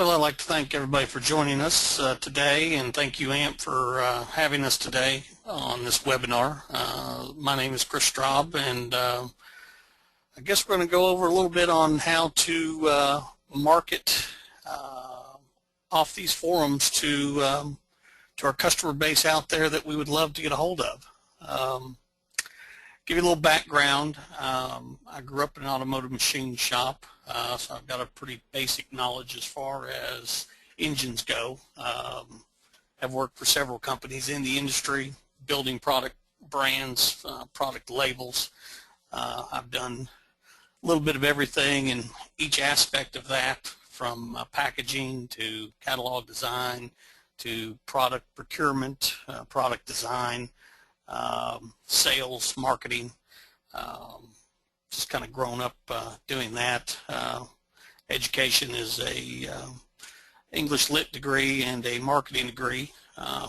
Well, I'd like to thank everybody for joining us today, and thank you, AMP, for having us today on this webinar. My name is Straub, and I guess we're going to go over a little bit on how to market off these forums to our customer base out there that we would love to get a hold of. Give you a little background. I grew up in an automotive machine shop, so I've got a pretty basic knowledge as far as engines go. I've worked for several companies in the industry, building product brands, product labels. I've done a little bit of everything in each aspect of that, from packaging to catalog design to product procurement, product design, sales, marketing. Just kind of grown up doing that. Education is a English Lit degree and a marketing degree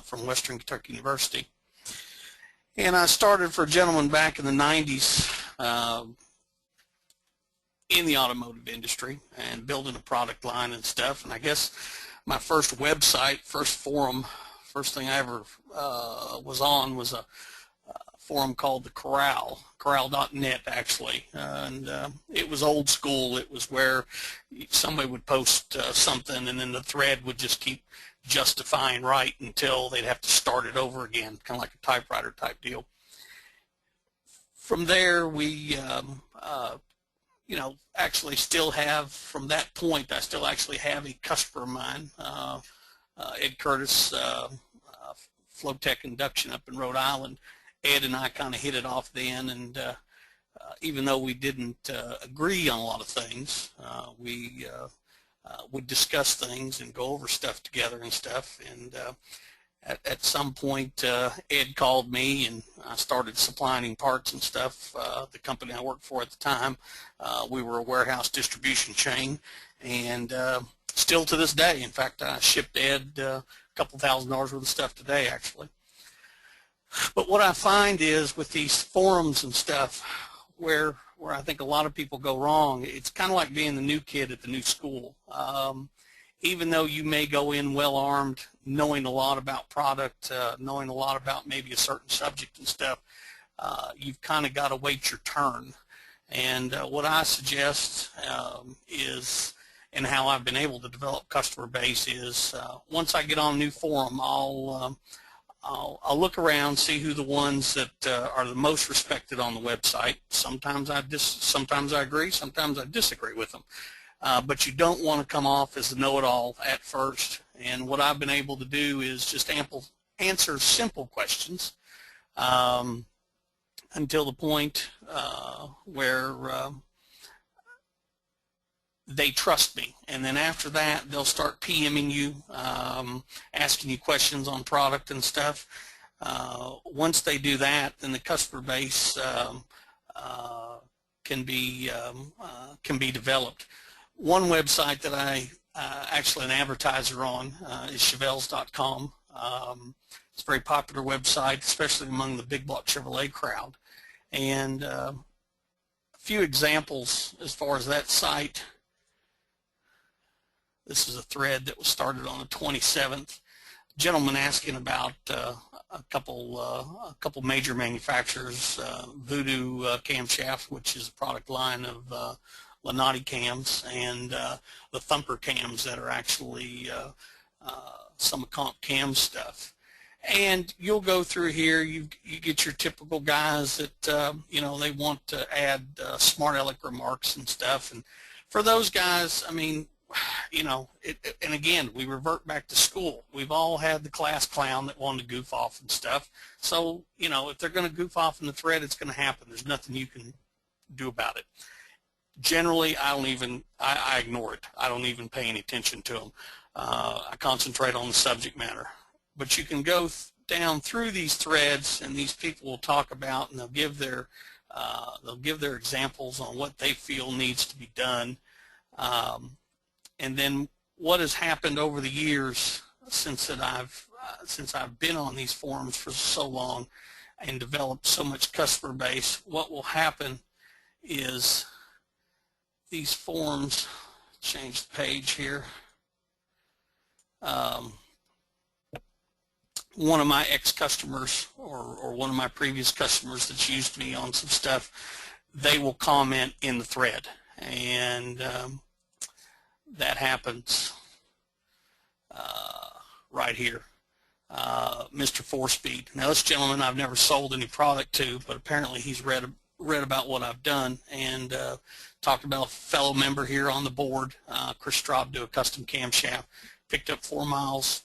from Western Kentucky University. And I started for a gentleman back in the 90s in the automotive industry and building a product line and stuff. And I guess my first website, first forum, first thing I ever was on was a forum called the corral.net actually, and it was old school. It was where somebody would post something, and then the thread would just keep justifying right until they'd have to start it over again, kind of like a typewriter type deal. From there, we actually still have, from that point, I still actually have a customer of mine, Ed Curtis, Flowtech Induction up in Rhode Island. Ed and I kind of hit it off then, and even though we didn't agree on a lot of things, we would discuss things and go over stuff together and stuff. And at some point, Ed called me, and I started supplying him parts and stuff. The company I worked for at the time, we were a warehouse distribution chain, and still to this day. In fact, I shipped Ed a couple $1,000s worth of stuff today, actually. But what I find is with these forums and stuff, where I think a lot of people go wrong, it's kind of like being the new kid at the new school. Even though you may go in well armed, knowing a lot about product, knowing a lot about maybe a certain subject and stuff, you've kind of got to wait your turn. And what I suggest is, and how I've been able to develop customer base is, once I get on a new forum, I'll look around, see who the ones that are the most respected on the website. Sometimes I agree, sometimes I disagree with them. But you don't want to come off as the know-it-all at first. And what I've been able to do is just answer simple questions until the point where they trust me, and then after that they'll start PMing you, asking you questions on product and stuff. Once they do that, then the customer base can be developed. One website that I actually an advertiser on is Chevelles.com. It's a very popular website, especially among the big block Chevrolet crowd. And a few examples as far as that site. This is a thread that was started on the 27th. A gentleman asking about a couple major manufacturers, Voodoo Camshaft, which is a product line of Lanati cams, and the Thumper cams that are actually some comp cam stuff. And you'll go through here. You get your typical guys that they want to add smart aleck remarks and stuff. And for those guys, I mean, and again, we revert back to school. We've all had the class clown that wanted to goof off and stuff. So, if they're going to goof off in the thread, it's going to happen. There's nothing you can do about it. Generally, I ignore it. I don't even pay any attention to them. I concentrate on the subject matter. But you can go down through these threads, and these people will talk about, and they'll give their examples on what they feel needs to be done. And then what has happened over the years since I've been on these forums for so long and developed so much customer base, what will happen is these forums, change the page here, one of my ex-customers or one of my previous customers that's used me on some stuff, they will comment in the thread, and that happens right here. Mr. 4-Speed. Now this gentleman I've never sold any product to, but apparently he's read about what I've done, and talked about a fellow member here on the board, Chris Straub, do a custom camshaft, picked up 4 miles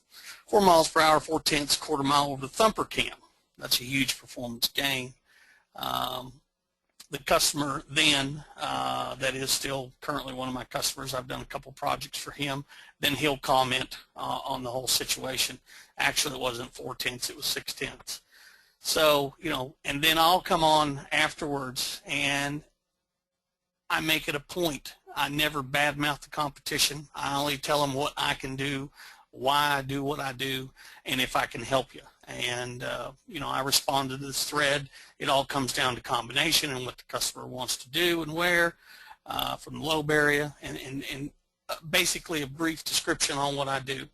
per hour, 4/10, quarter mile over the thumper cam. That's a huge performance gain. The customer then, that is still currently one of my customers, I've done a couple projects for him, then he'll comment on the whole situation. Actually, it wasn't 4/10, it was 6/10. So, you know, and then I'll come on afterwards and I make it a point. I never badmouth the competition. I only tell them what I can do, why I do what I do, and if I can help you. And, you know, I respond to this thread. It all comes down to combination and what the customer wants to do and where, from the lobe area, and basically a brief description on what I do.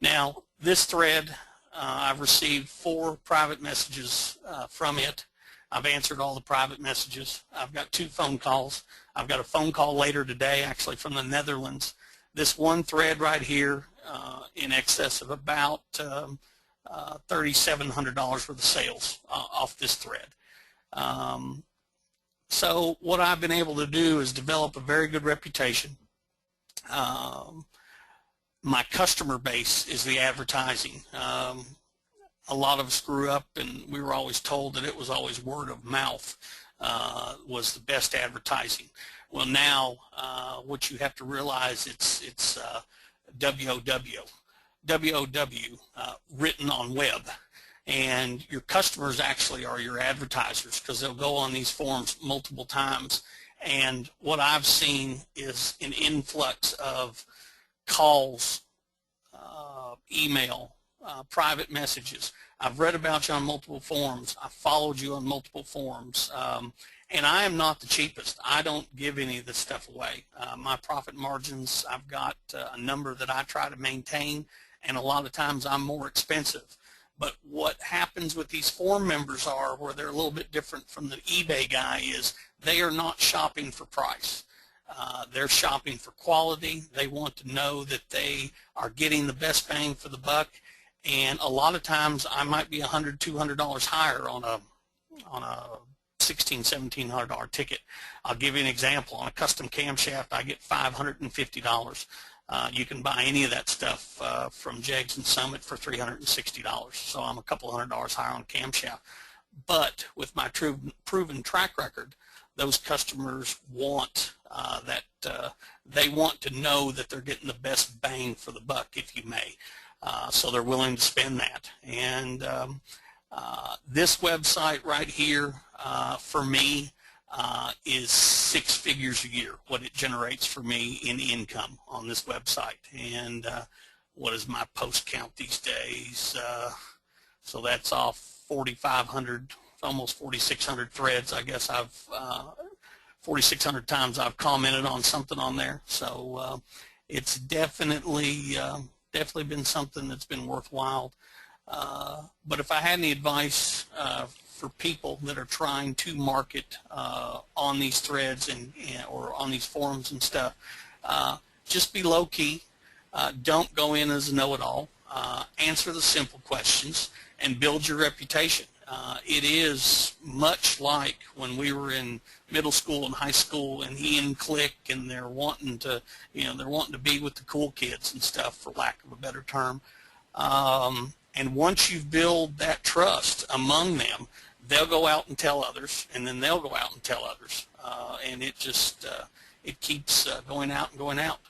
Now, this thread, I've received 4 private messages from it. I've answered all the private messages. I've got 2 phone calls. I've got a phone call later today, actually from the Netherlands. This one thread right here, in excess of about $3,700 worth of sales off this thread. So what I've been able to do is develop a very good reputation. My customer base is the advertising. A lot of us grew up and we were always told that it was always word of mouth was the best advertising. Well, now what you have to realize, it's WOW, written on web, and your customers actually are your advertisers, because they'll go on these forums multiple times. And what I've seen is an influx of calls, email, private messages. I've read about you on multiple forums. I've followed you on multiple forums. And I am not the cheapest. I don't give any of this stuff away. My profit margins, I've got a number that I try to maintain, and a lot of times I'm more expensive. But what happens with these forum members are, where they're a little bit different from the eBay guy, is they are not shopping for price. They're shopping for quality. They want to know that they are getting the best bang for the buck. And a lot of times I might be $100, $200 higher on a $1,600, $1,700 ticket. I'll give you an example. On a custom camshaft, I get $550. You can buy any of that stuff from Jegs and Summit for $360. So I'm a couple $100 higher on camshaft. But with my proven track record, those customers want they want to know that they're getting the best bang for the buck, if you may. So they're willing to spend that. And this website right here, for me, is 6 figures a year, what it generates for me in income on this website. And what is my post count these days? So that's off 4,500, almost 4,600 threads. I guess I've 4,600 times I've commented on something on there. So it's definitely been something that's been worthwhile. But if I had any advice for people that are trying to market on these threads or on these forums and stuff, just be low key. Don't go in as a know-it-all. Answer the simple questions and build your reputation. It is much like when we were in middle school and high school and Ian Click, and they're wanting to be with the cool kids and stuff, for lack of a better term. And once you build that trust among them, they'll go out and tell others, and then they'll go out and tell others, and it just it keeps going out and going out.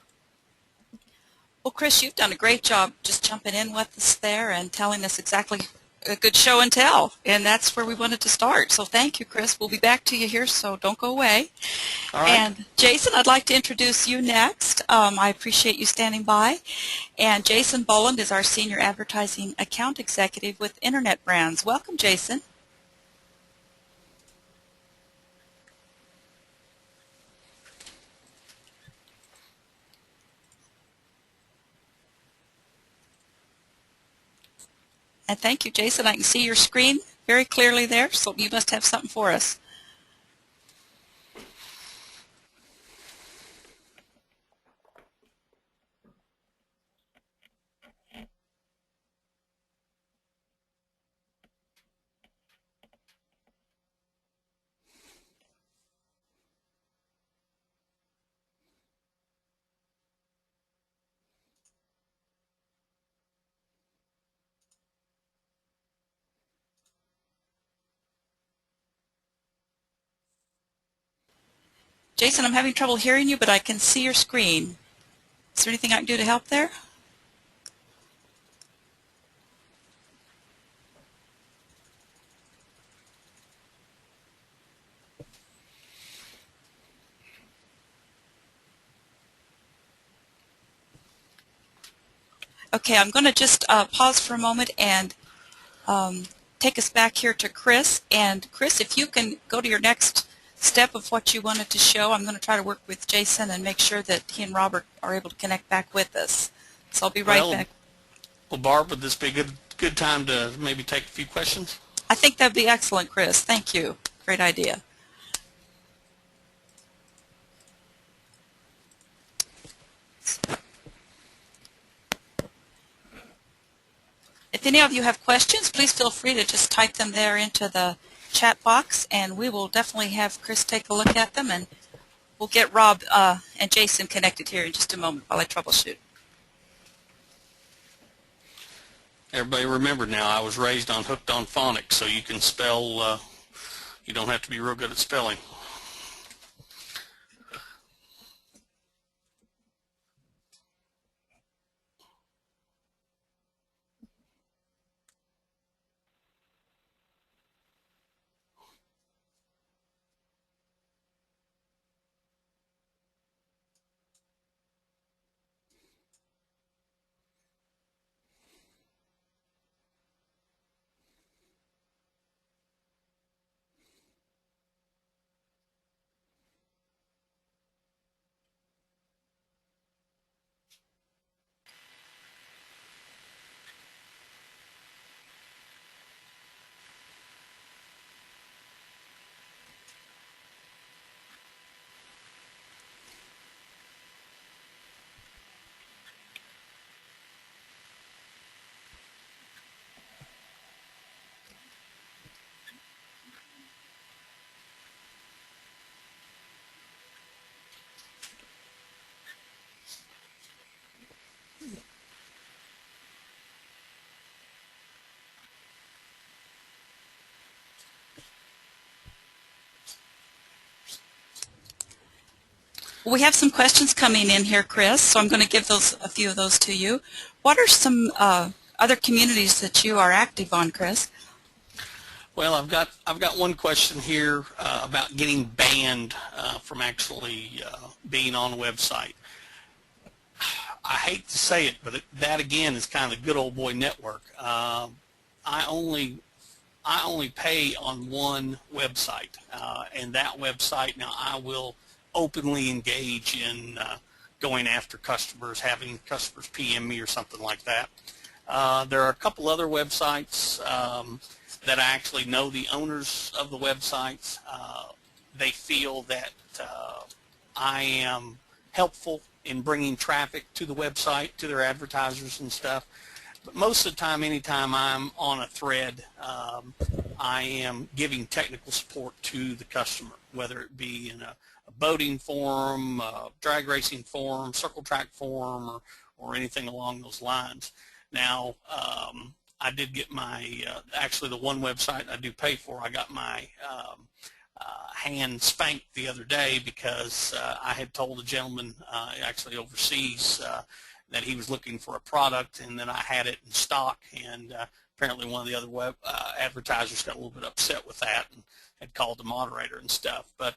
Well, Chris, you've done a great job just jumping in with us there and telling us exactly a good show and tell, and that's where we wanted to start. So thank you, Chris. We'll be back to you here, so don't go away. All right. And Jason, I'd like to introduce you next. I appreciate you standing by. And Jason Boland is our Senior Advertising Account Executive with Internet Brands. Welcome, Jason. And thank you, Jason. I can see your screen very clearly there, so you must have something for us. Jason, I'm having trouble hearing you, but I can see your screen. Is there anything I can do to help there? Okay, I'm going to just pause for a moment and take us back here to Chris. And Chris, if you can go to your next step of what you wanted to show, I'm going to try to work with Jason and make sure that he and Robert are able to connect back with us. So I'll be right back. Well, Barb, would this be a good time to maybe take a few questions? I think that'd be excellent, Chris. Thank you. Great idea. If any of you have questions, please feel free to just type them there into the chat box, and we will definitely have Chris take a look at them, and we'll get Rob and Jason connected here in just a moment while I troubleshoot. Everybody remember now, I was raised on hooked on phonics, so you can spell, you don't have to be real good at spelling. Well, we have some questions coming in here, Chris, so I'm going to give a few of those to you. What are some other communities that you are active on, Chris? Well, I've got one question here about getting banned from actually being on a website. I hate to say it, but that again is kind of the good old boy network. I only pay on one website, and that website now I will openly engage in going after customers, having customers PM me or something like that. There are a couple other websites that I actually know the owners of the websites. They feel that I am helpful in bringing traffic to the website, to their advertisers and stuff. But most of the time, anytime I'm on a thread, I am giving technical support to the customer, whether it be in a boating forum, drag racing forum, circle track forum, or anything along those lines. Now, I did get my, actually the one website I do pay for, I got my hand spanked the other day because I had told a gentleman actually overseas that he was looking for a product and that I had it in stock, and apparently one of the other web advertisers got a little bit upset with that and had called the moderator and stuff. But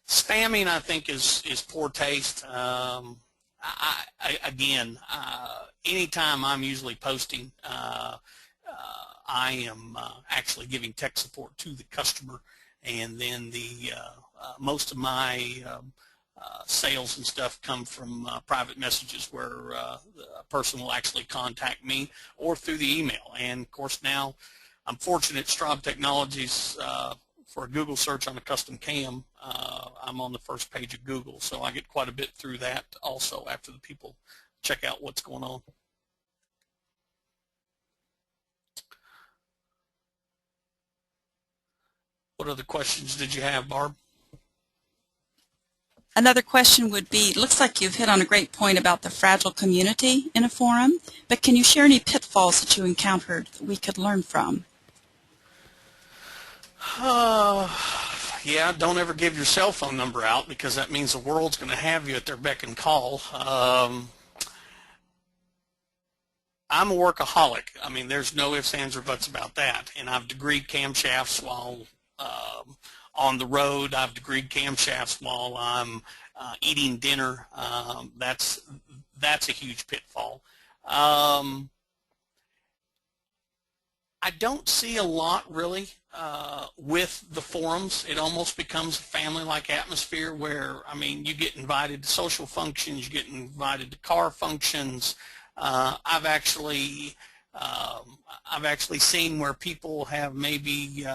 spamming, I think, is poor taste. Again, anytime I'm usually posting, I am actually giving tech support to the customer, and then the most of my sales and stuff come from private messages where a person will actually contact me or through the email. And of course now I'm fortunate Straub Technologies, for a Google search on a custom cam, I'm on the first page of Google, so I get quite a bit through that also after the people check out what's going on. What other questions did you have, Barb? Another question would be, looks like you've hit on a great point about the fragile community in a forum, but can you share any pitfalls that you encountered that we could learn from? Yeah, don't ever give your cell phone number out, because that means the world's going to have you at their beck and call. I'm a workaholic. I mean, there's no ifs, ands, or buts about that. And I've degreed camshafts while on the road. I've degreed camshafts while I'm eating dinner. That's a huge pitfall. I don't see a lot really with the forums. It almost becomes a family-like atmosphere where, I mean, you get invited to social functions, you get invited to car functions. I've actually seen where people have maybe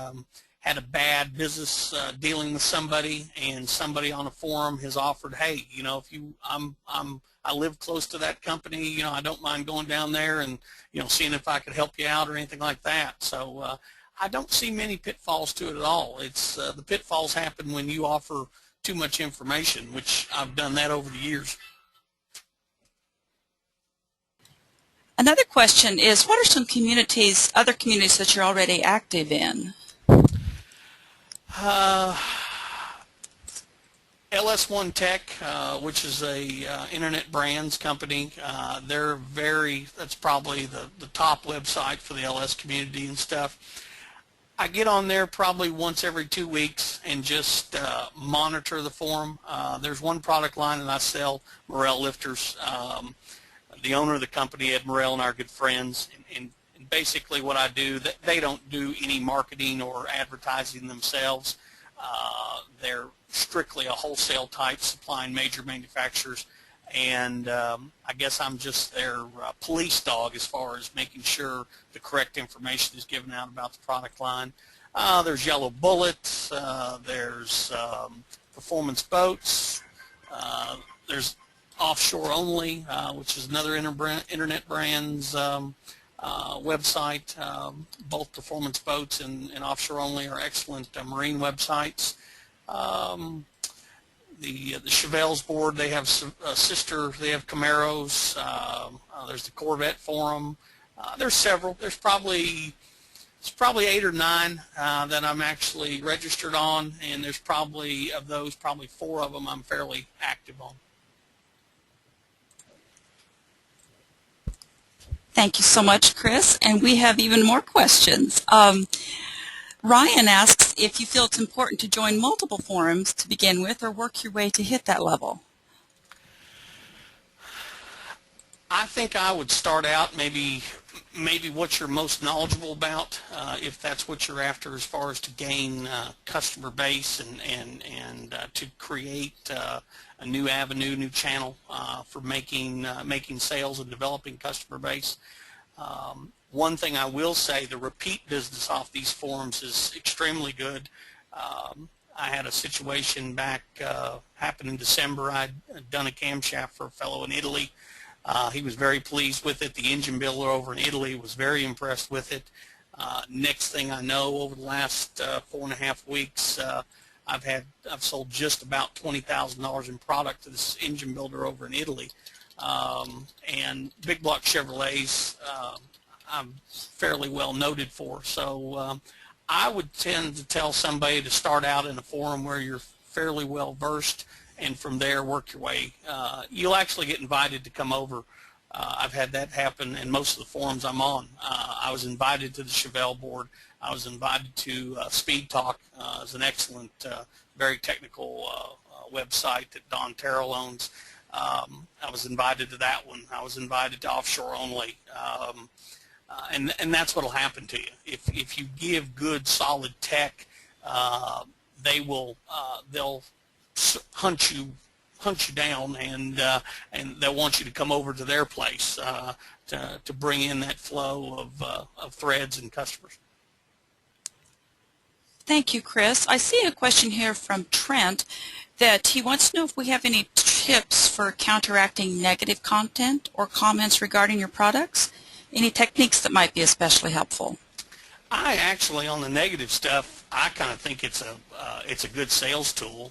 had a bad business dealing with somebody, and somebody on a forum has offered, hey, you know, if you, I live close to that company, you know, I don't mind going down there and, you know, seeing if I could help you out or anything like that. So I don't see many pitfalls to it at all. It's the pitfalls happen when you offer too much information, which I've done that over the years. Another question is, what are some communities, other communities that you're already active in? LS1 Tech, which is a internet brands company, that's probably the top website for the LS community and stuff. I get on there probably once every 2 weeks and just monitor the forum. There's one product line that I sell, Morel lifters. The owner of the company, Ed Morel, and I are good friends, and basically what I do, they don't do any marketing or advertising themselves. They're strictly a wholesale type, supplying major manufacturers, and I guess I'm just their police dog as far as making sure the correct information is given out about the product line. There's Yellow Bullet, there's Performance Boats, there's Offshore Only, which is another internet brands website. Both Performance Boats and Offshore Only are excellent marine websites. The Chevelle's board, they have they have Camaros. There's the Corvette forum. There's several. It's probably 8 or 9 that I'm actually registered on, and there's probably, of those, probably 4 of them I'm fairly active on. Thank you so much, Chris. And we have even more questions. Ryan asks if you feel it's important to join multiple forums to begin with, or work your way to hit that level. I think I would start out maybe what you're most knowledgeable about, if that's what you're after, as far as to gain customer base and to create a new avenue, new channel for making sales and developing customer base. One thing I will say, the repeat business off these forums is extremely good. I had a situation back, happened in December. I'd done a camshaft for a fellow in Italy. He was very pleased with it. The engine builder over in Italy was very impressed with it. Next thing I know, over the last 4.5 weeks, I've sold just about $20,000 in product to this engine builder over in Italy. And big block Chevrolets, I'm fairly well noted for. So I would tend to tell somebody to start out in a forum where you're fairly well versed, and from there work your way. You'll actually get invited to come over. I've had that happen in most of the forums I'm on. I was invited to the Chevelle board. I was invited to Speed Talk. It's an excellent, very technical website that Don Terrell owns. I was invited to that one. I was invited to Offshore Only. And that's what will happen to you. If you give good, solid tech, they'll hunt you hunt you down, and they'll want you to come over to their place to bring in that flow of threads and customers. Thank you, Chris. I see a question here from Trent that he wants to know if we have any tips for counteracting negative content or comments regarding your products. Any techniques that might be especially helpful? I actually, on the negative stuff, I kind of think it's a good sales tool.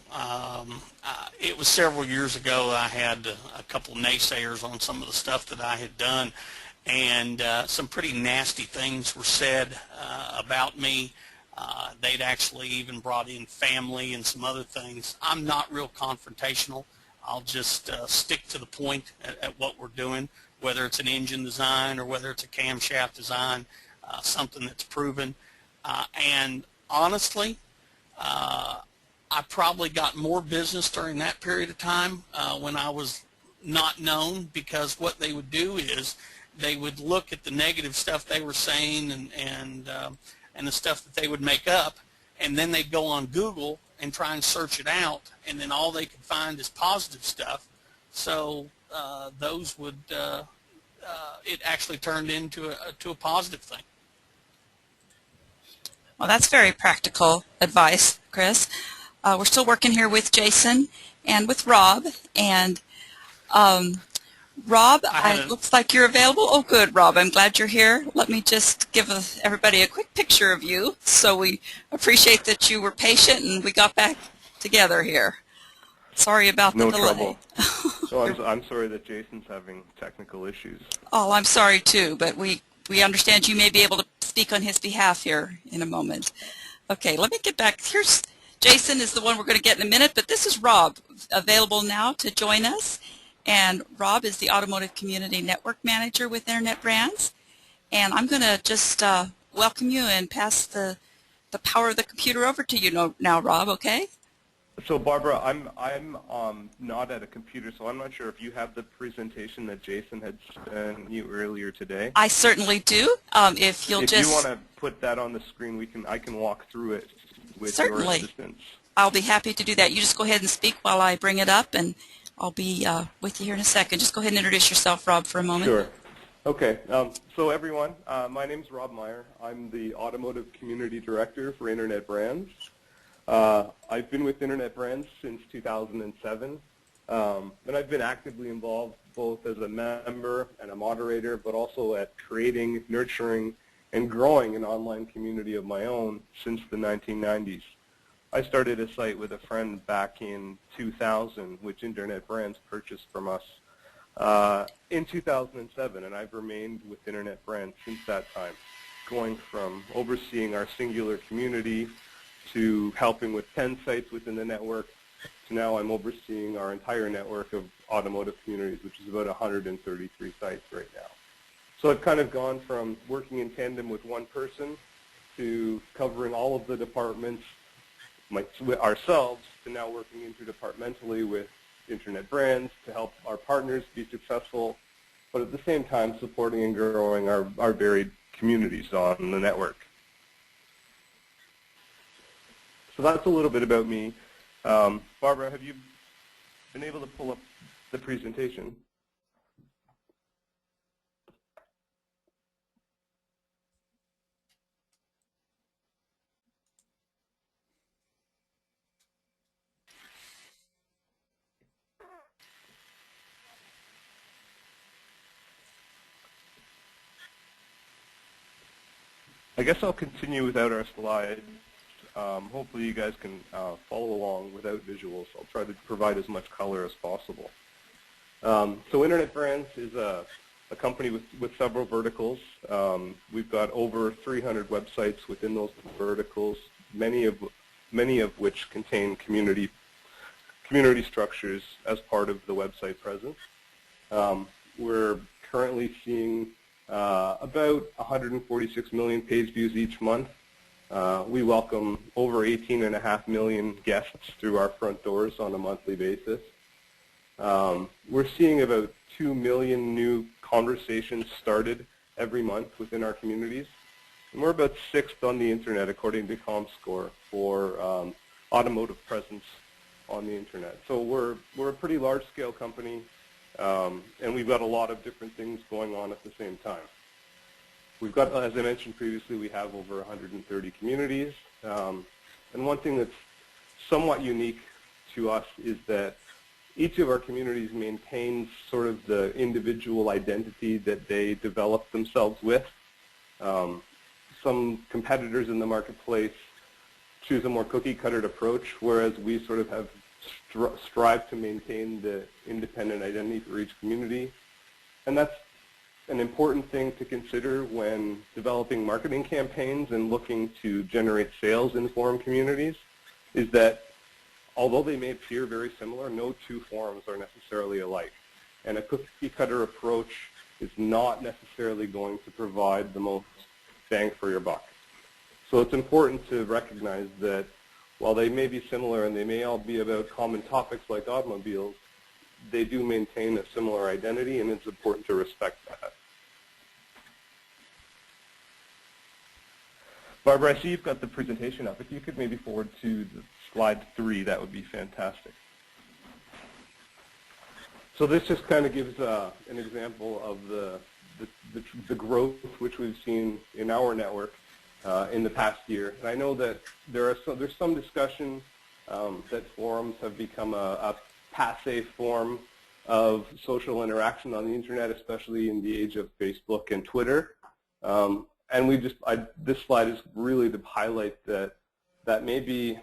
It was several years ago I had a couple of naysayers on some of the stuff that I had done, and some pretty nasty things were said about me. They'd actually even brought in family and some other things. I'm not real confrontational. I'll just stick to the point at what we're doing, whether it's an engine design or whether it's a camshaft design, something that's proven. And honestly, I probably got more business during that period of time when I was not known, because what they would do is they would look at the negative stuff they were saying and the stuff that they would make up, and then they'd go on Google and try and search it out, and then all they could find is positive stuff. So those would it actually turned into a positive thing. Well, that's very practical advice, Chris. We're still working here with Jason and with Rob, and Rob, it looks like you're available. Oh, good, Rob. I'm glad you're here. Let me just give everybody a quick picture of you. So we appreciate that you were patient and we got back together here. Sorry about the delay. No trouble. So I'm sorry that Jason's having technical issues. Oh, I'm sorry too, but we understand you may be able to speak on his behalf here in a moment. Okay, let me get back. Here's Jason is the one we're going to get in a minute, but this is Rob, available now to join us. And Rob is the Automotive Community Network Manager with Internet Brands. And I'm going to just welcome you and pass the power of the computer over to you now, Rob, okay? So Barbara, I'm not at a computer, so I'm not sure if you have the presentation that Jason had sent you earlier today. I certainly do. If you want to put that on the screen, I can walk through it with your assistance. I'll be happy to do that. You just go ahead and speak while I bring it up, and I'll be with you here in a second. Just go ahead and introduce yourself, Rob, for a moment. Sure. Okay. So everyone, my name's Rob Meyer. I'm the Automotive Community Director for Internet Brands. I've been with Internet Brands since 2007, and I've been actively involved both as a member and a moderator, but also at creating, nurturing, and growing an online community of my own since the 1990s. I started a site with a friend back in 2000, which Internet Brands purchased from us in 2007, and I've remained with Internet Brands since that time, going from overseeing our singular community to helping with 10 sites within the network, to now I'm overseeing our entire network of automotive communities, which is about 133 sites right now. So I've kind of gone from working in tandem with one person to covering all of the departments ourselves, to now working interdepartmentally with Internet Brands to help our partners be successful, but at the same time supporting and growing our varied communities on the network. So that's a little bit about me. Barbara, have you been able to pull up the presentation? I guess I'll continue without our slides. Hopefully you guys can follow along without visuals. I'll try to provide as much color as possible. So Internet Brands is a company with several verticals. We've got over 300 websites within those verticals, many of which contain community structures as part of the website presence. We're currently seeing about 146 million page views each month. We welcome over 18.5 million guests through our front doors on a monthly basis. We're seeing about 2 million new conversations started every month within our communities. And we're about 6th on the internet according to ComScore for automotive presence on the internet. So we're a pretty large-scale company, and we've got a lot of different things going on at the same time. We've got, as I mentioned previously, we have over 130 communities, and one thing that's somewhat unique to us is that each of our communities maintains sort of the individual identity that they develop themselves with. Some competitors in the marketplace choose a more cookie-cutter approach, whereas we sort of have strive to maintain the independent identity for each community. And that's an important thing to consider when developing marketing campaigns and looking to generate sales in forum communities, is that although they may appear very similar, no two forums are necessarily alike. And a cookie-cutter approach is not necessarily going to provide the most bang for your buck. So it's important to recognize that while they may be similar and they may all be about common topics like automobiles, they do maintain a similar identity, and it's important to respect that. Barbara, I see you've got the presentation up. If you could maybe forward to slide 3, that would be fantastic. So this just kind of gives an example of the growth which we've seen in our network in the past year. And I know that there's some discussion that forums have become a passe form of social interaction on the internet, especially in the age of Facebook and Twitter. And this slide is really to highlight that may be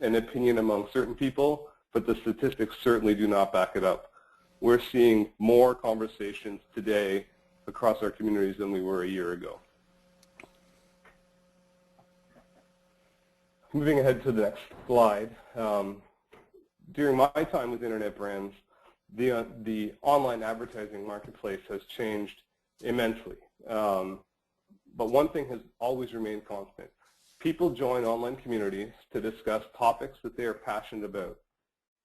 an opinion among certain people, but the statistics certainly do not back it up. We're seeing more conversations today across our communities than we were a year ago. Moving ahead to the next slide, during my time with Internet Brands, the online advertising marketplace has changed immensely. But one thing has always remained constant. People join online communities to discuss topics that they are passionate about.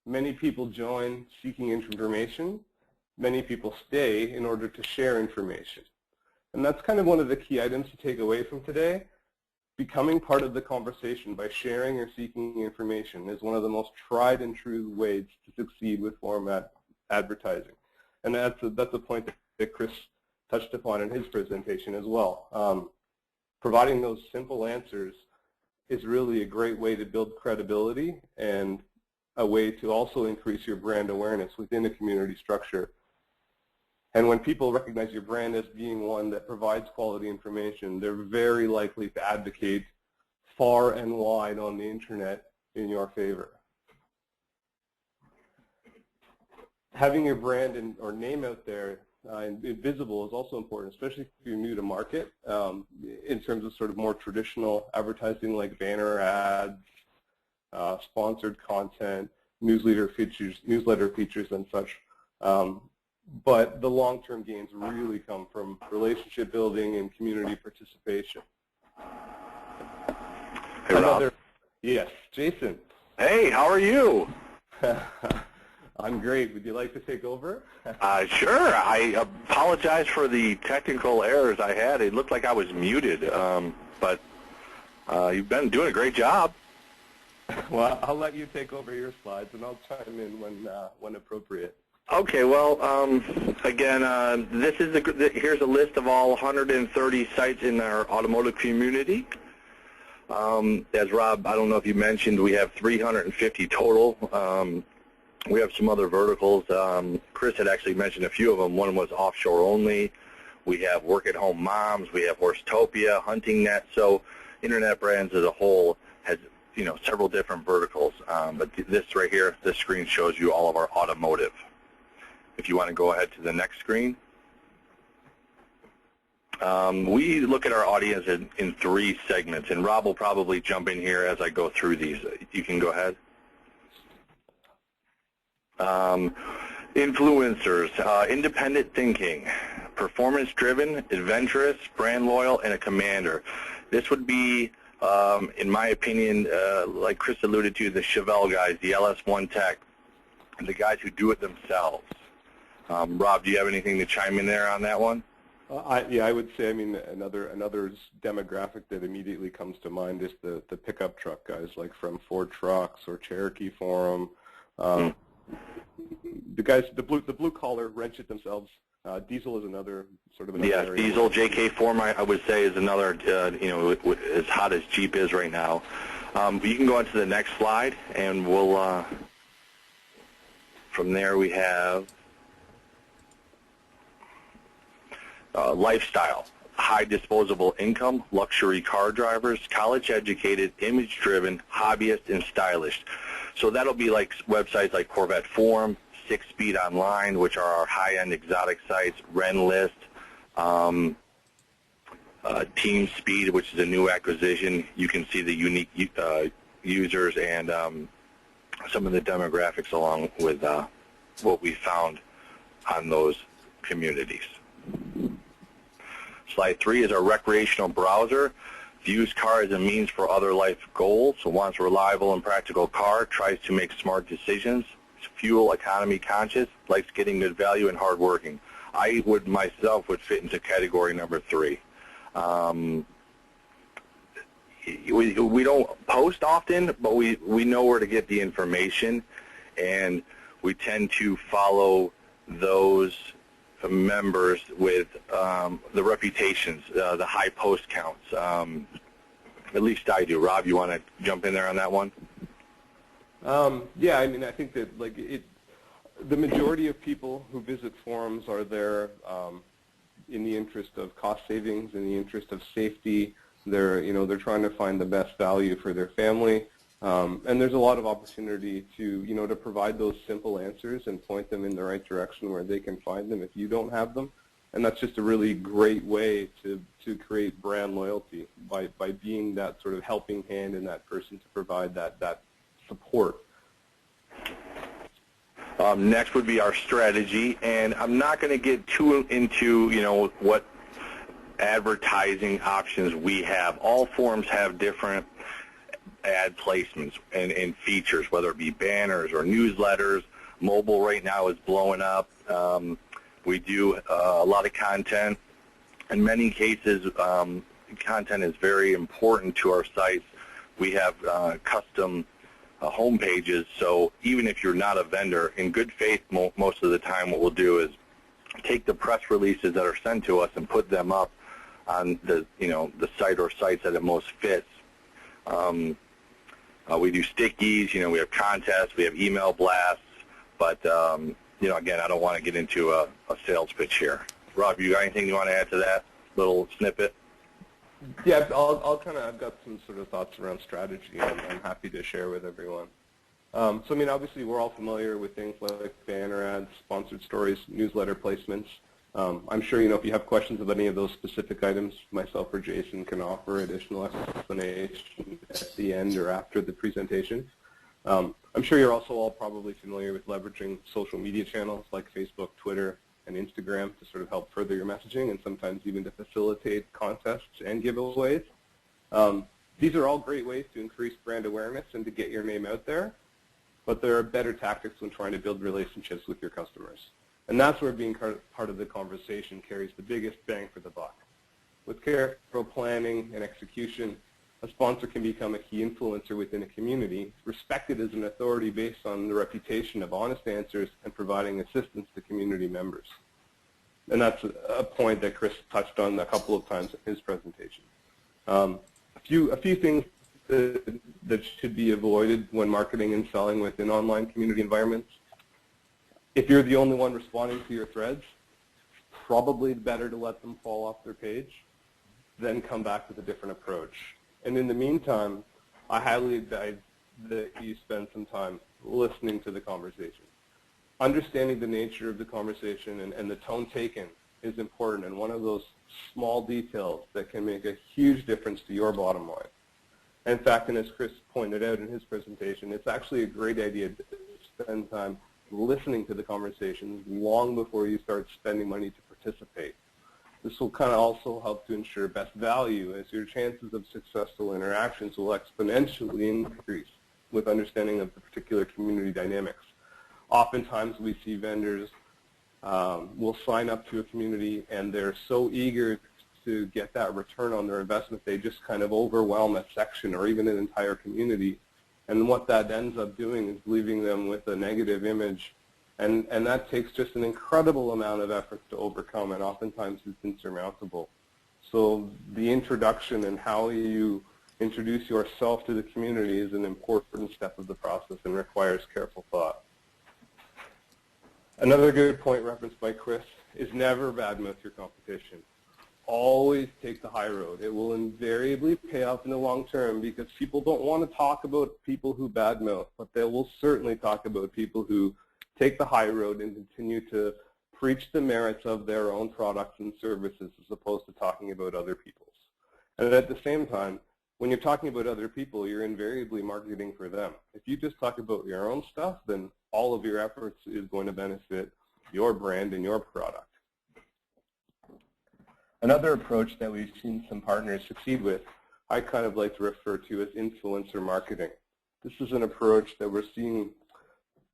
Many people join seeking information. Many people stay in order to share information. And that's kind of one of the key items to take away from today. Becoming part of the conversation by sharing or seeking information is one of the most tried and true ways to succeed with forum advertising. And that's a point that Chris touched upon in his presentation as well. Providing those simple answers is really a great way to build credibility and a way to also increase your brand awareness within a community structure. And when people recognize your brand as being one that provides quality information, they're very likely to advocate far and wide on the internet in your favor. Having your brand or name out there and visible is also important, especially if you're new to market, in terms of sort of more traditional advertising like banner ads, sponsored content, newsletter features and such. But the long-term gains really come from relationship building and community participation. Hey, Rob. Yes, Jason. Hey, how are you? I'm great. Would you like to take over? Sure. I apologize for the technical errors I had. It looked like I was muted, but you've been doing a great job. Well, I'll let you take over your slides, and I'll chime in when appropriate. Okay. Well, again, this is here's a list of all 130 sites in our automotive community. As Rob, I don't know if you mentioned, we have 350 total. We have some other verticals. Chris had actually mentioned a few of them. One was offshore only. We have work-at-home moms. We have Horsetopia, Hunting Net. So Internet Brands as a whole has, several different verticals. But this right here, this screen shows you all of our automotive. If you want to go ahead to the next screen. We look at our audience in 3 segments, and Rob will probably jump in here as I go through these. You can go ahead. Influencers, independent thinking, performance-driven, adventurous, brand loyal, and a commander. This would be, in my opinion, like Chris alluded to, the Chevelle guys, the LS1 Tech, and the guys who do it themselves. Rob, do you have anything to chime in there on that one? Yeah, I would say, another demographic that immediately comes to mind is the pickup truck guys, like from Ford Trucks or Cherokee Forum, The blue collar wrench it themselves. Diesel is another sort of another Yes, area. Diesel, JK Form, I would say, is another, as hot as Jeep is right now. You can go on to the next slide, and we'll, from there we have lifestyle, high disposable income, luxury car drivers, college-educated, image-driven, hobbyist, and stylish. So that'll be like websites like Corvette Forum, 6-Speed Online, which are our high-end exotic sites, Renlist, Team Speed, which is a new acquisition. You can see the unique users and some of the demographics along with what we found on those communities. Slide 3 is our recreational browser. Views car as a means for other life goals, so wants a reliable and practical car, tries to make smart decisions, fuel economy conscious, likes getting good value and hardworking. I would myself would fit into category number 3. We don't post often, but we know where to get the information, and we tend to follow those members with the reputations, the high post counts. At least I do. Rob, you want to jump in there on that one? Yeah, I mean, I think that the majority of people who visit forums are there in the interest of cost savings, in the interest of safety. They're trying to find the best value for their family, and there's a lot of opportunity to provide those simple answers and point them in the right direction where they can find them if you don't have them. And that's just a really great way to create brand loyalty by being that sort of helping hand in that person to provide that support. Next would be our strategy, and I'm not going to get too into what advertising options we have. All forums have different ad placements and features, whether it be banners or newsletters. Mobile right now is blowing up. We do a lot of content. In many cases, content is very important to our sites. We have custom home pages, so even if you're not a vendor, in good faith, most of the time what we'll do is take the press releases that are sent to us and put them up on the site or sites that it most fits. We do stickies, we have contests, we have email blasts, but again, I don't want to get into a sales pitch here. Rob, you got anything you want to add to that little snippet? Yeah, I've got some sort of thoughts around strategy I'm happy to share with everyone. So, I mean, obviously we're all familiar with things like banner ads, sponsored stories, newsletter placements. I'm sure, if you have questions of any of those specific items, myself or Jason can offer additional explanation at the end or after the presentation. I'm sure you're also all probably familiar with leveraging social media channels like Facebook, Twitter, and Instagram to sort of help further your messaging and sometimes even to facilitate contests and giveaways. These are all great ways to increase brand awareness and to get your name out there, but there are better tactics when trying to build relationships with your customers. And that's where being part of the conversation carries the biggest bang for the buck. With careful planning and execution, a sponsor can become a key influencer within a community, respected as an authority based on the reputation of honest answers and providing assistance to community members. And that's a point that Chris touched on a couple of times in his presentation. A few things that should be avoided when marketing and selling within online community environments. If you're the only one responding to your threads, probably better to let them fall off their page, then come back with a different approach. And in the meantime, I highly advise that you spend some time listening to the conversation. Understanding the nature of the conversation and the tone taken is important, and one of those small details that can make a huge difference to your bottom line. In fact, and as Chris pointed out in his presentation, it's actually a great idea to spend time listening to the conversations long before you start spending money to participate. This will kind of also help to ensure best value, as your chances of successful interactions will exponentially increase with understanding of the particular community dynamics. Oftentimes we see vendors will sign up to a community and they're so eager to get that return on their investment, they just kind of overwhelm a section or even an entire community And what that ends up doing is leaving them with a negative image. And that takes just an incredible amount of effort to overcome, and oftentimes it's insurmountable. So the introduction and how you introduce yourself to the community is an important step of the process and requires careful thought. Another good point referenced by Chris is never badmouth your competition. Always take the high road. It will invariably pay off in the long term, because people don't want to talk about people who badmouth, but they will certainly talk about people who take the high road and continue to preach the merits of their own products and services as opposed to talking about other people's. And at the same time, when you're talking about other people, you're invariably marketing for them. If you just talk about your own stuff, then all of your efforts is going to benefit your brand and your product. Another approach that we've seen some partners succeed with, I kind of like to refer to as influencer marketing. This is an approach that we're seeing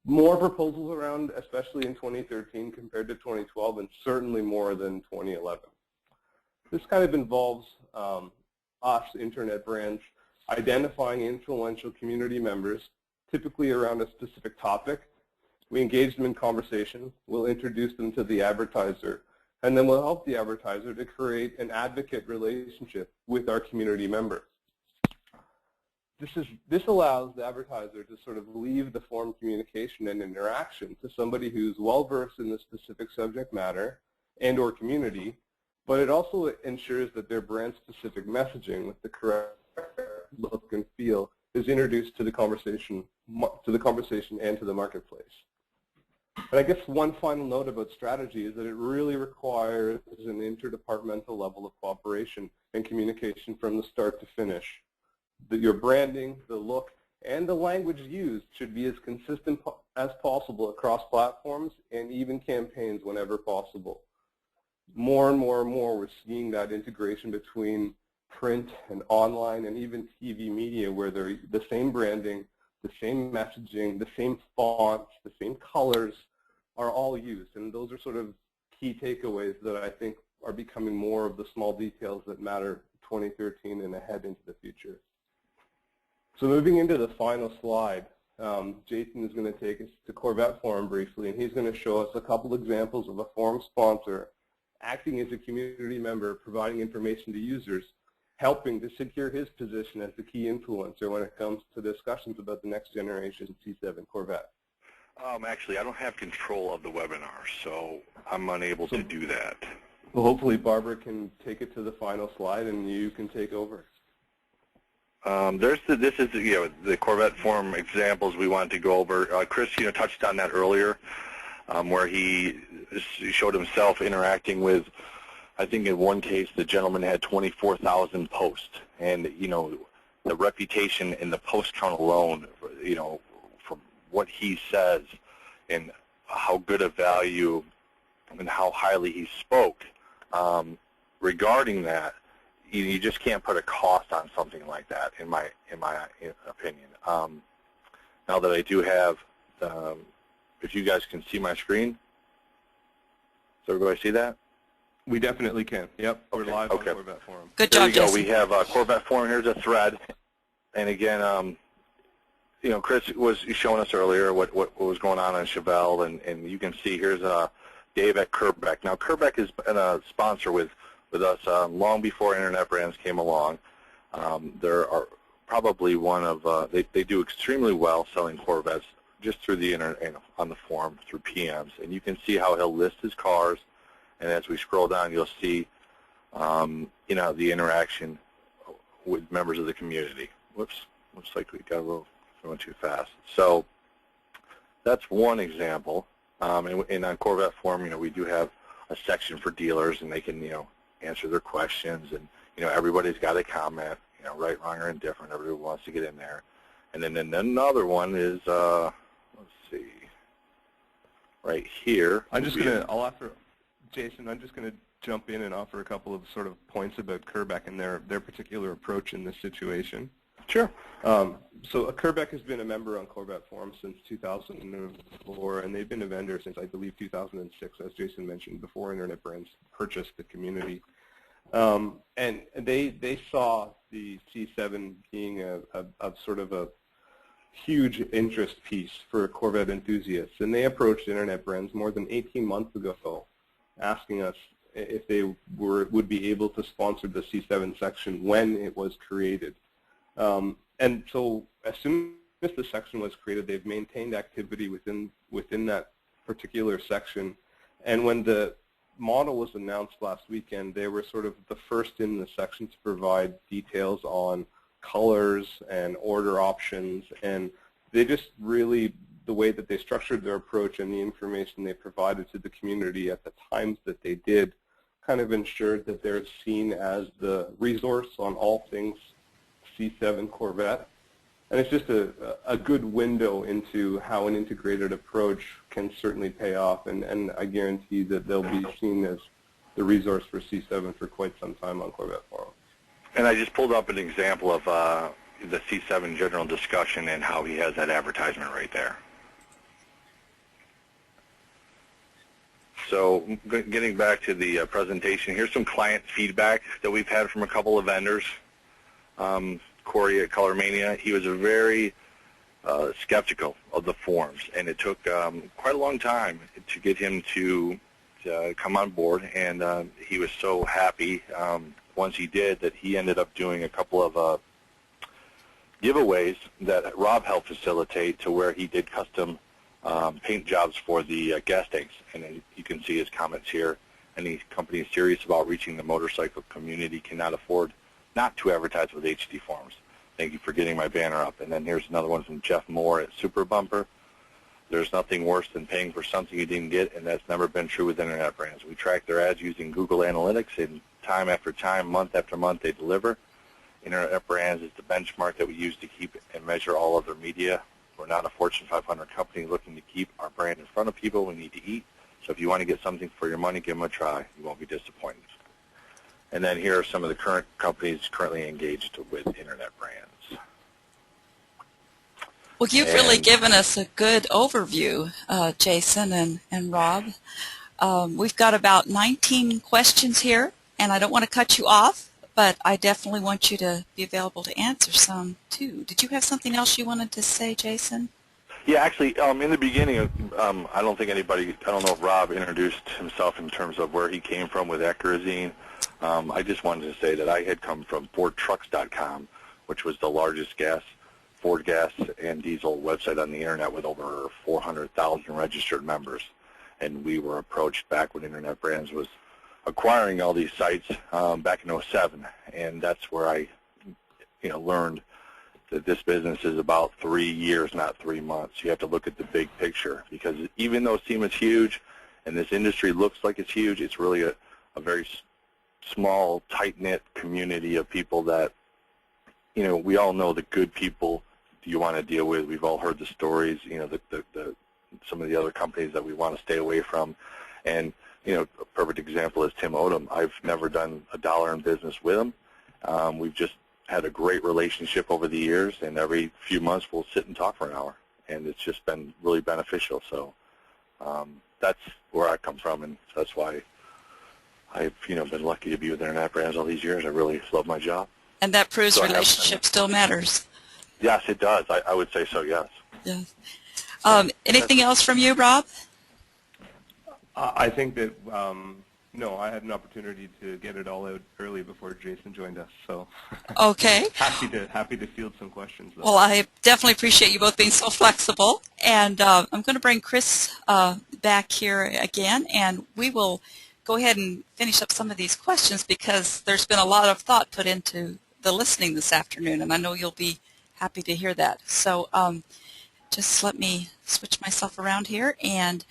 more proposals around, especially in 2013 compared to 2012, and certainly more than 2011. This kind of involves us, internet brands, identifying influential community members, typically around a specific topic. We engage them in conversation. We'll introduce them to the advertiser, and then we'll help the advertiser to create an advocate relationship with our community members. This allows the advertiser to sort of leave the form communication and interaction to somebody who's well-versed in the specific subject matter and or community, but it also ensures that their brand-specific messaging with the correct look and feel is introduced to the conversation and to the marketplace. And I guess one final note about strategy is that it really requires an interdepartmental level of cooperation and communication from the start to finish. That your branding, the look, and the language used should be as consistent as possible across platforms and even campaigns whenever possible. More and more and more, we're seeing that integration between print and online and even TV media, where they're the same branding, the same messaging, the same fonts, the same colors are all used. And those are sort of key takeaways that I think are becoming more of the small details that matter 2013 and ahead into the future. So moving into the final slide, Jason is going to take us to Corvette Forum briefly, and he's going to show us a couple examples of a forum sponsor acting as a community member, providing information to users, helping to secure his position as the key influencer when it comes to discussions about the next generation C7 Corvette. Actually, I don't have control of the webinar, so I'm unable to do that. Well, hopefully Barbara can take it to the final slide and you can take over. This is the Corvette Forum examples we wanted to go over. Chris, touched on that earlier, where he showed himself interacting with. I think in one case the gentleman had 24,000 posts, and the reputation in the post count alone, from what he says and how good a value and how highly he spoke regarding that. You just can't put a cost on something like that, in my opinion. Now that I do have, if you guys can see my screen, does everybody see that? We definitely can. Yep, we're live on Corvette Forum. Good job, There we go. Jason. We have Corvette Forum. Here's a thread, and again, Chris was showing us earlier what was going on Chevelle, and you can see here's Dave at Kerbeck. Now, Kerbeck has been a sponsor with us long before Internet Brands came along. There are probably one of they do extremely well selling Corvettes just through the internet, on the forum through PMs, and you can see how he'll list his cars. And as we scroll down, you'll see the interaction with members of the community. Whoops, looks like we got a little going too fast. So that's one example. And on Corvette Forum, we do have a section for dealers, and they can answer their questions, and everybody's got a comment, right, wrong, or indifferent. Everybody wants to get in there. And then another one is let's see, right here. I'll offer, Jason, I'm just going to jump in and offer a couple of sort of points about Kerbeck and their particular approach in this situation. Sure. So Kerbeck has been a member on Corvette Forum since 2004, and they've been a vendor since, I believe, 2006, as Jason mentioned, before Internet Brands purchased the community. And they saw the C7 being a sort of a huge interest piece for Corvette enthusiasts, and they approached Internet Brands more than 18 months ago, asking us if they would be able to sponsor the C7 section when it was created. And so as soon as the section was created, they've maintained activity within that particular section. And when the model was announced last weekend, they were sort of the first in the section to provide details on colors and order options, and they just really, the way that they structured their approach and the information they provided to the community at the times that they did kind of ensured that they're seen as the resource on all things C7 Corvette. And it's just a good window into how an integrated approach can certainly pay off, and I guarantee that they'll be seen as the resource for C7 for quite some time on Corvette Forum. And I just pulled up an example of the C7 general discussion and how he has that advertisement right there. So getting back to the presentation, here's some client feedback that we've had from a couple of vendors. Corey at Color Mania, he was very skeptical of the forums, and it took quite a long time to get him to come on board, and he was so happy once he did that he ended up doing a couple of giveaways that Rob helped facilitate, to where he did custom paint jobs for the gas tanks. And then you can see his comments here. Any company serious about reaching the motorcycle community cannot afford not to advertise with HD Forums. Thank you for getting my banner up. And then here's another one from Jeff Moore at Super Bumper. There's nothing worse than paying for something you didn't get, and that's never been true with Internet Brands. We track their ads using Google Analytics, and time after time, month after month, they deliver. Internet Brands is the benchmark that we use to keep and measure all other media. We're not a Fortune 500 company looking to keep our brand in front of people. We need to eat. So if you want to get something for your money, give them a try. You won't be disappointed. And then here are some of the current companies currently engaged with Internet Brands. Well, you've really given us a good overview, Jason and Rob. We've got about 19 questions here, and I don't want to cut you off, but I definitely want you to be available to answer some, too. Did you have something else you wanted to say, Jason? Yeah, actually, in the beginning, I don't know if Rob introduced himself in terms of where he came from with Eckerazine. I just wanted to say that I had come from FordTrucks.com, which was the largest Ford gas and diesel website on the internet with over 400,000 registered members. And we were approached back when Internet Brands was acquiring all these sites back in 2007, and that's where I learned that this business is about 3 years, not 3 months. You have to look at the big picture, because even though SEMA is huge and this industry looks like it's huge, it's really a very small, tight-knit community of people that, we all know the good people you want to deal with. We've all heard the stories, some of the other companies that we want to stay away from. And, a perfect example is Tim Odom. I've never done a dollar in business with him. We've just had a great relationship over the years, and every few months we'll sit and talk for an hour. And it's just been really beneficial. So that's where I come from, and that's why I've been lucky to be with Internet Brands all these years. I really love my job. And that proves relationship still matters. Yes, it does. I would say so, yes. Yes. Anything else from you, Rob? I think that, no, I had an opportunity to get it all out early before Jason joined us, so okay. happy to field some questions, though. Well, I definitely appreciate you both being so flexible, and I'm going to bring Chris back here again, and we will go ahead and finish up some of these questions, because there's been a lot of thought put into the listening this afternoon, and I know you'll be happy to hear that. So just let me switch myself around here. And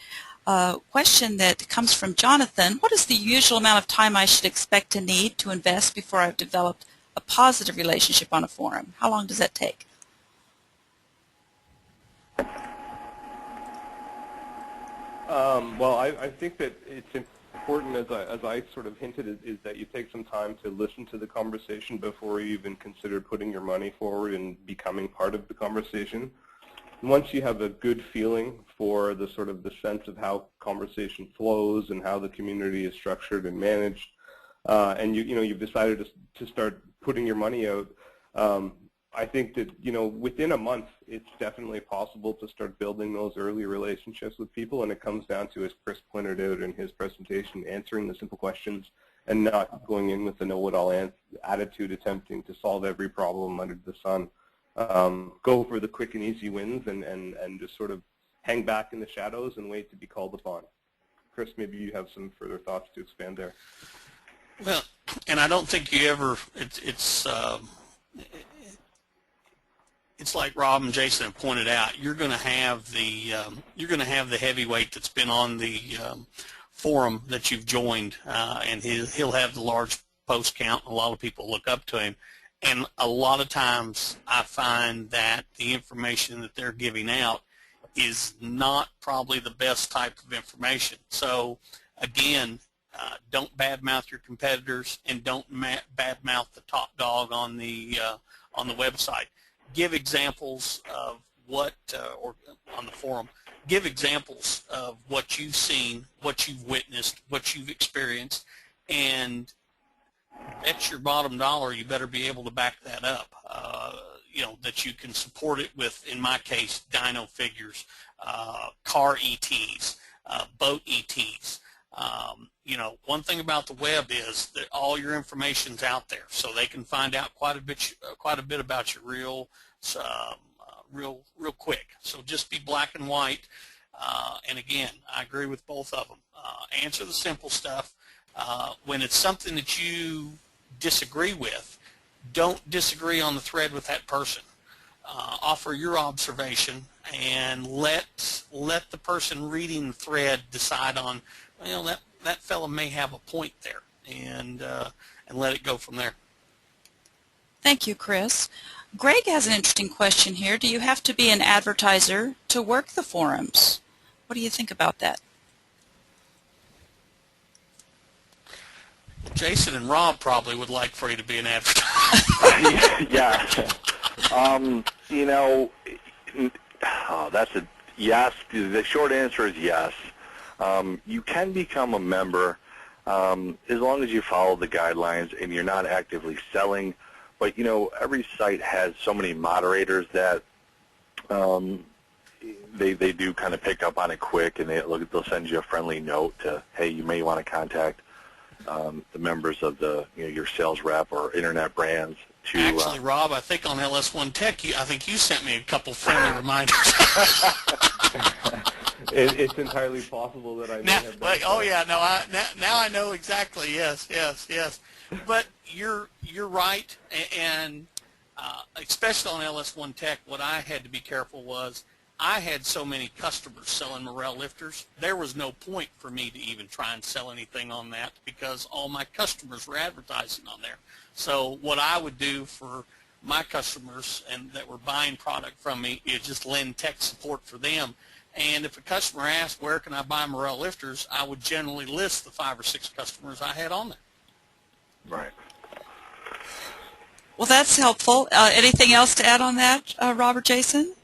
a question that comes from Jonathan: what is the usual amount of time I should expect to need to invest before I've developed a positive relationship on a forum? How long does that take? Well, I think that it's important, as I sort of hinted, is that you take some time to listen to the conversation before you even consider putting your money forward and becoming part of the conversation. Once you have a good feeling for the sort of the sense of how conversation flows and how the community is structured and managed, and you've decided to start putting your money out, I think that, you know, within a month, it's definitely possible to start building those early relationships with people, and it comes down to, as Chris pointed out in his presentation, answering the simple questions and not going in with a know-it-all attitude, attempting to solve every problem under the sun. Go for the quick and easy wins and just sort of hang back in the shadows and wait to be called upon. Chris, maybe you have some further thoughts to expand there. Well, and I don't think you ever, it's like Rob and Jason have pointed out. You're going to have the heavyweight that's been on the forum that you've joined, and he'll have the large post count. A lot of people look up to him, and a lot of times I find that the information that they're giving out is not probably the best type of information. So again, don't badmouth your competitors, and don't badmouth the top dog on the website. Give examples of what, or on the forum, give examples of what you've seen, what you've witnessed, what you've experienced, and bet your bottom dollar you better be able to back that up. You know, that you can support it with, in my case, dyno figures, car ETs, boat ETs. You know, one thing about the web is that all your information's out there, so they can find out quite a bit about you real quick. So just be black and white. And again, I agree with both of them. Answer the simple stuff. When it's something that you disagree with, don't disagree on the thread with that person. Offer your observation and let the person reading the thread decide on, well, that fellow may have a point there, and let it go from there. Thank you, Chris. Greg has an interesting question here. Do you have to be an advertiser to work the forums? What do you think about that? Jason and Rob probably would like for you to be an advertiser. Yeah. You know, that's a yes. The short answer is yes. You can become a member as long as you follow the guidelines and you're not actively selling. But, you know, every site has so many moderators that they do kind of pick up on it quick, and they'll send you a friendly note to, hey, you may want to contact the members of your sales rep or internet brands. Actually, Rob, I think on LS1 Tech, I think you sent me a couple friendly reminders. It's entirely possible that I may have done oh yeah, no, now I know exactly. Yes. But you're right, and especially on LS1 Tech, what I had to be careful was I had so many customers selling morale lifters. There was no point for me to even try and sell anything on that because all my customers were advertising on there. So what I would do for my customers and that were buying product from me is just lend tech support for them. And if a customer asked, where can I buy morale lifters, I would generally list the 5 or 6 customers I had on there. Right. Well, that's helpful. Anything else to add on that, Robert, Jason?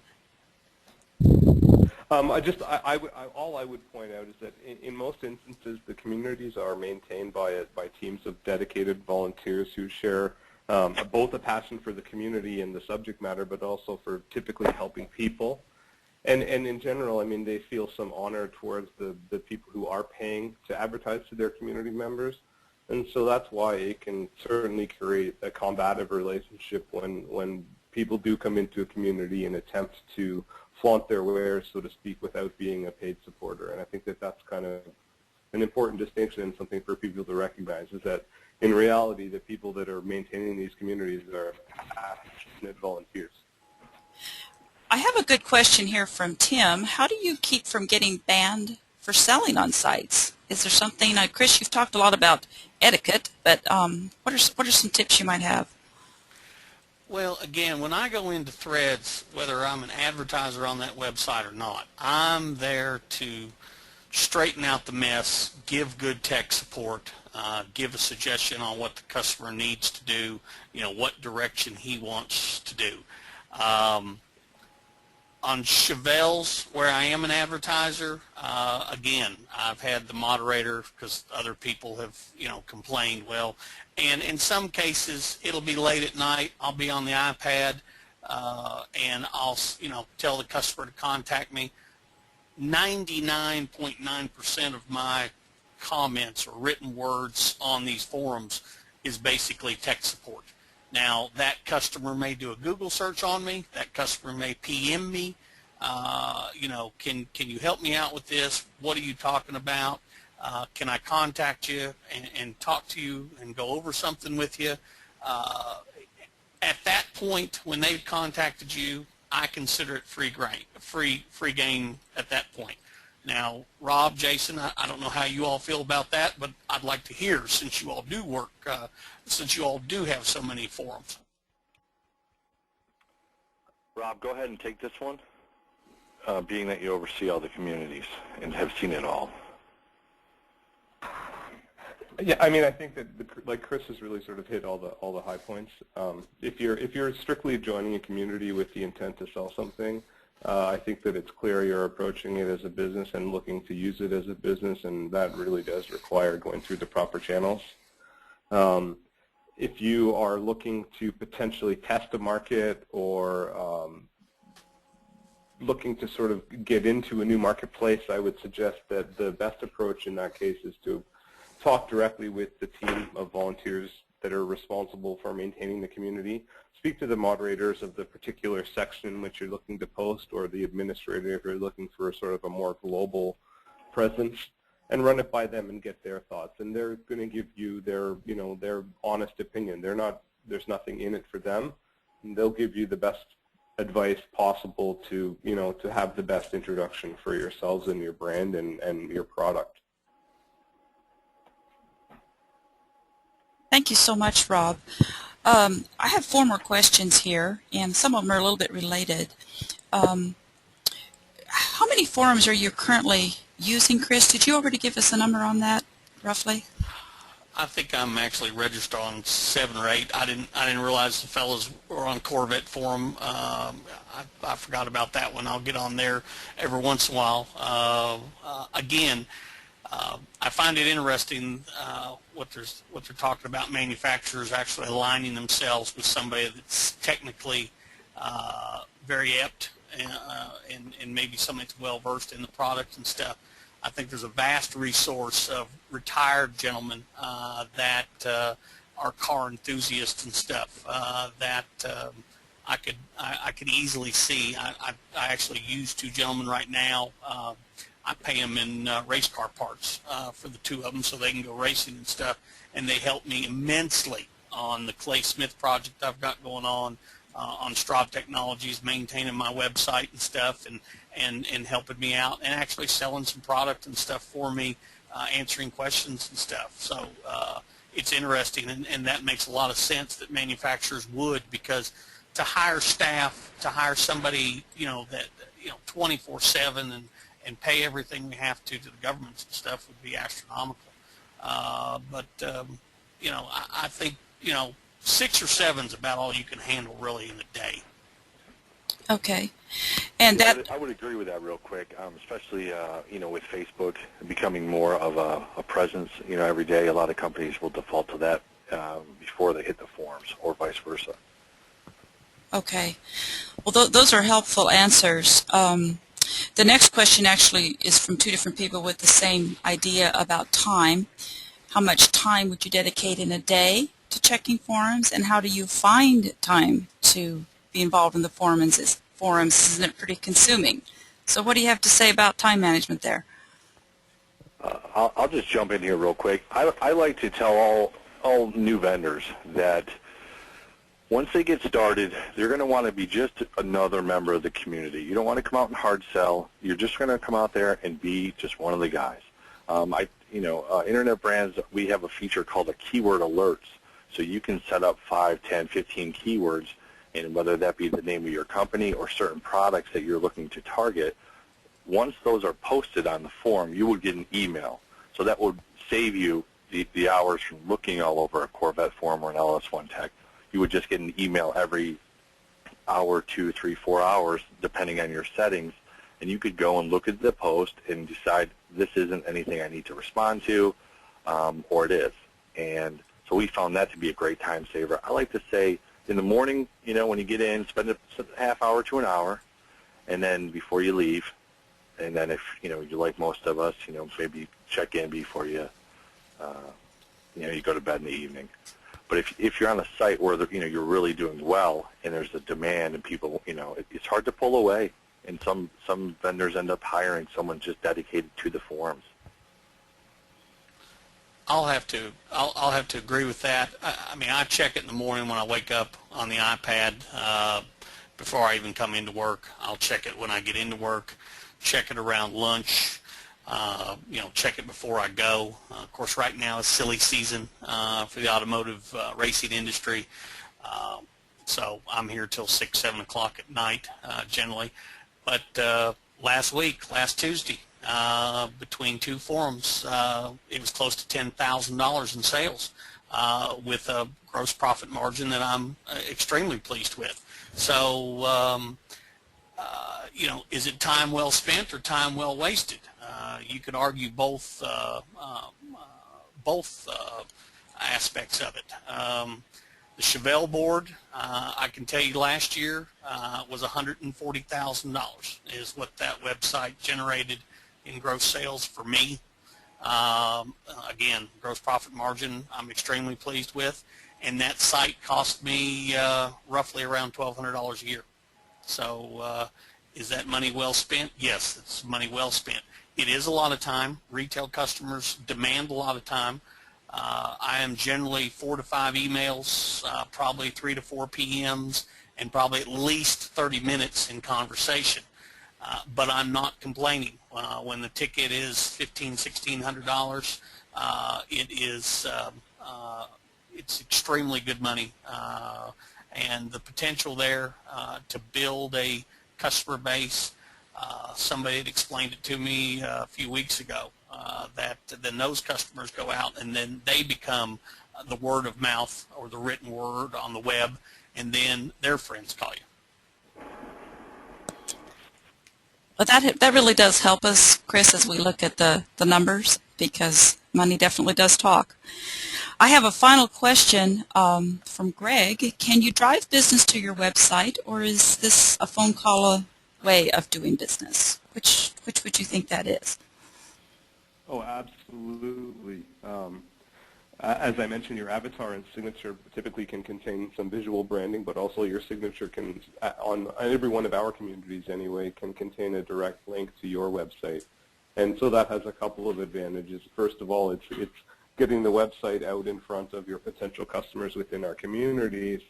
All I would point out is that in most instances, the communities are maintained by teams of dedicated volunteers who share both a passion for the community and the subject matter, but also for typically helping people. And in general, I mean, they feel some honor towards the people who are paying to advertise to their community members. And so that's why it can certainly create a combative relationship when people do come into a community and attempt to flaunt their wares, so to speak, without being a paid supporter. And I think that that's kind of an important distinction and something for people to recognize, is that in reality, the people that are maintaining these communities are passionate volunteers. I have a good question here from Tim. How do you keep from getting banned for selling on sites? Is there something, Chris, you've talked a lot about etiquette, but what are some tips you might have? Well, again, when I go into threads, whether I'm an advertiser on that website or not, I'm there to straighten out the mess, give good tech support, give a suggestion on what the customer needs to do, what direction he wants to do. On Chevelle's, where I am an advertiser, again, I've had the moderator because other people have, complained. Well, and in some cases, it'll be late at night. I'll be on the iPad. and I'll tell the customer to contact me. 99.9% of my comments or written words on these forums is basically tech support. Now, that customer may do a Google search on me. That customer may PM me. Can you help me out with this? What are you talking about? Can I contact you and talk to you and go over something with you? At that point, when they've contacted you, I consider it free game at that point. Now, Rob, Jason, I don't know how you all feel about that, but I'd like to hear, since you all do work, since you all do have so many forums. Rob, go ahead and take this one, being that you oversee all the communities and have seen it all. Yeah, I mean, I think that like Chris has really sort of hit all the high points. If you're strictly joining a community with the intent to sell something, I think that it's clear you're approaching it as a business and looking to use it as a business, and that really does require going through the proper channels. If you are looking to potentially test a market or looking to sort of get into a new marketplace, I would suggest that the best approach in that case is to talk directly with the team of volunteers that are responsible for maintaining the community. Speak to the moderators of the particular section in which you're looking to post, or the administrator if you're looking for sort of a more global presence, and run it by them and get their thoughts. And they're going to give you their honest opinion. There's nothing in it for them, and they'll give you the best advice possible to to have the best introduction for yourselves and your brand and your product. Thank you so much, Rob. I have 4 more questions here, and some of them are a little bit related. How many forums are you currently using, Chris? Did you already give us a number on that, roughly? I think I'm actually registered on 7 or 8. I didn't realize the fellows were on Corvette Forum. I forgot about that one. I'll get on there every once in a while. Again, I find it interesting what they're talking about, manufacturers actually aligning themselves with somebody that's technically very apt and maybe somebody that's well versed in the product and stuff. I think there's a vast resource of retired gentlemen that are car enthusiasts and stuff that I could easily see. I actually use 2 gentlemen right now. I pay them in race car parts for the 2 of them so they can go racing and stuff, and they help me immensely on the Clay Smith project I've got going on Straub Technologies, maintaining my website and stuff, and helping me out, and actually selling some product and stuff for me, answering questions and stuff. So it's interesting, and that makes a lot of sense that manufacturers would, because to hire staff, to hire somebody that 24/7 and pay everything we have to the governments and stuff would be astronomical. But I think 6 or 7 is about all you can handle really in a day. Okay, and that I would agree with that real quick, especially with Facebook becoming more of a presence. Every day a lot of companies will default to that before they hit the forums, or vice versa. Okay, well those are helpful answers. The next question actually is from 2 different people with the same idea about time. How much time would you dedicate in a day to checking forums, and how do you find time to be involved in the forums? Isn't it pretty consuming? So what do you have to say about time management there? I'll just jump in here real quick. I like to tell all new vendors that once they get started, they're going to want to be just another member of the community. You don't want to come out and hard sell. You're just going to come out there and be just one of the guys. Internet Brands, we have a feature called a keyword alerts. So you can set up 5, 10, 15 keywords, and whether that be the name of your company or certain products that you're looking to target, once those are posted on the forum, you will get an email. So that will save you the hours from looking all over a Corvette forum or an LS1 Tech. You would just get an email every hour, 2, 3, 4 hours, depending on your settings, and you could go and look at the post and decide this isn't anything I need to respond to, or it is. And so we found that to be a great time saver. I like to say in the morning, when you get in, spend a half hour to an hour, and then before you leave. And then if, you're like most of us, maybe check in before you go to bed in the evening. But if you're on a site where, you're really doing well and there's a demand and people, it's hard to pull away. And some vendors end up hiring someone just dedicated to the forums. I'll have to agree with that. I mean, I check it in the morning when I wake up on the iPad before I even come into work. I'll check it when I get into work, check it around lunch, check it before I go. Of course, right now is silly season for the automotive racing industry, so I'm here till 6, 7 o'clock at night generally. But last Tuesday, between two forums, it was close to $10,000 in sales with a gross profit margin that I'm extremely pleased with. So, is it time well spent or time well wasted? You could argue both aspects of it. The Chevelle board, I can tell you last year was $140,000 is what that website generated in gross sales for me. Again, gross profit margin I'm extremely pleased with, and that site cost me roughly around $1,200 a year. So is that money well spent? Yes, it's money well spent. It is a lot of time. Retail customers demand a lot of time. I am generally 4 to 5 emails, probably 3 to 4 PMs, and probably at least 30 minutes in conversation. But I'm not complaining. When the ticket is $1,500, $1,600, it's extremely good money, and the potential there to build a customer base. Somebody had explained it to me a few weeks ago, that then those customers go out and then they become the word of mouth or the written word on the web, and then their friends call you. Well, that really does help us, Chris, as we look at the numbers, because money definitely does talk. I have a final question from Greg. Can you drive business to your website, or is this a phone call way of doing business? Which would you think that is? Oh, absolutely. As I mentioned, your avatar and signature typically can contain some visual branding, but also your signature can, on every one of our communities anyway, can contain a direct link to your website. And so that has a couple of advantages. First of all, it's getting the website out in front of your potential customers within our communities,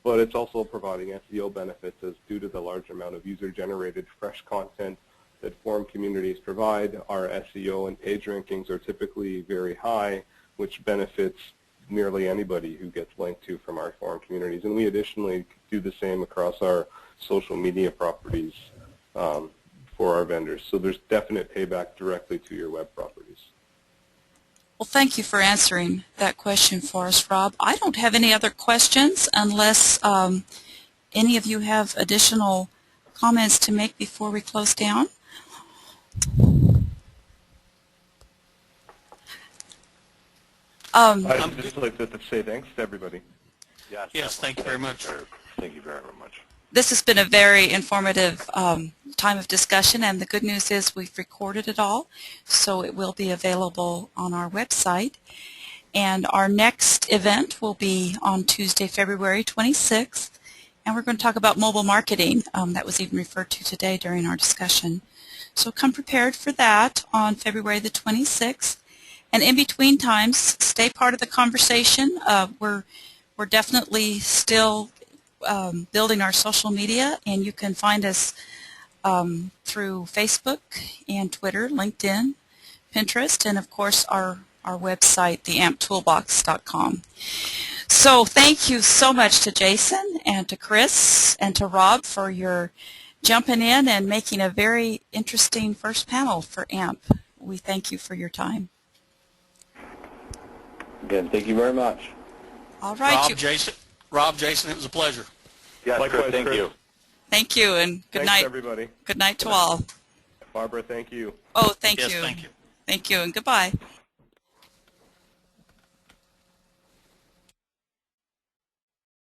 but it's also providing SEO benefits, as due to the large amount of user-generated fresh content that forum communities provide, our SEO and page rankings are typically very high, which benefits nearly anybody who gets linked to from our forum communities. And we additionally do the same across our social media properties for our vendors. So there's definite payback directly to your web properties. Well, thank you for answering that question for us, Rob. I don't have any other questions unless any of you have additional comments to make before we close down. I'd just like to say thanks to everybody. Yes, thank you very much. Thank you very much. This has been a very informative time of discussion, and the good news is we've recorded it all, so it will be available on our website. And our next event will be on Tuesday, February 26th, and we're going to talk about mobile marketing. That was even referred to today during our discussion. So come prepared for that on February the 26th. And in between times, stay part of the conversation. We're definitely still building our social media, and you can find us through Facebook and Twitter, LinkedIn, Pinterest, and of course our website, theamptoolbox.com. So thank you so much to Jason and to Chris and to Rob for your jumping in and making a very interesting first panel for AMP. We thank you for your time. Again, thank you very much. All right. Rob, Jason, it was a pleasure. Yes, Likewise, Chris, thank you. Thank you, and good Thanks, night. everybody. Good night to all. Barbara, thank you. Oh, thank Yes, you. thank you. Thank you, and goodbye.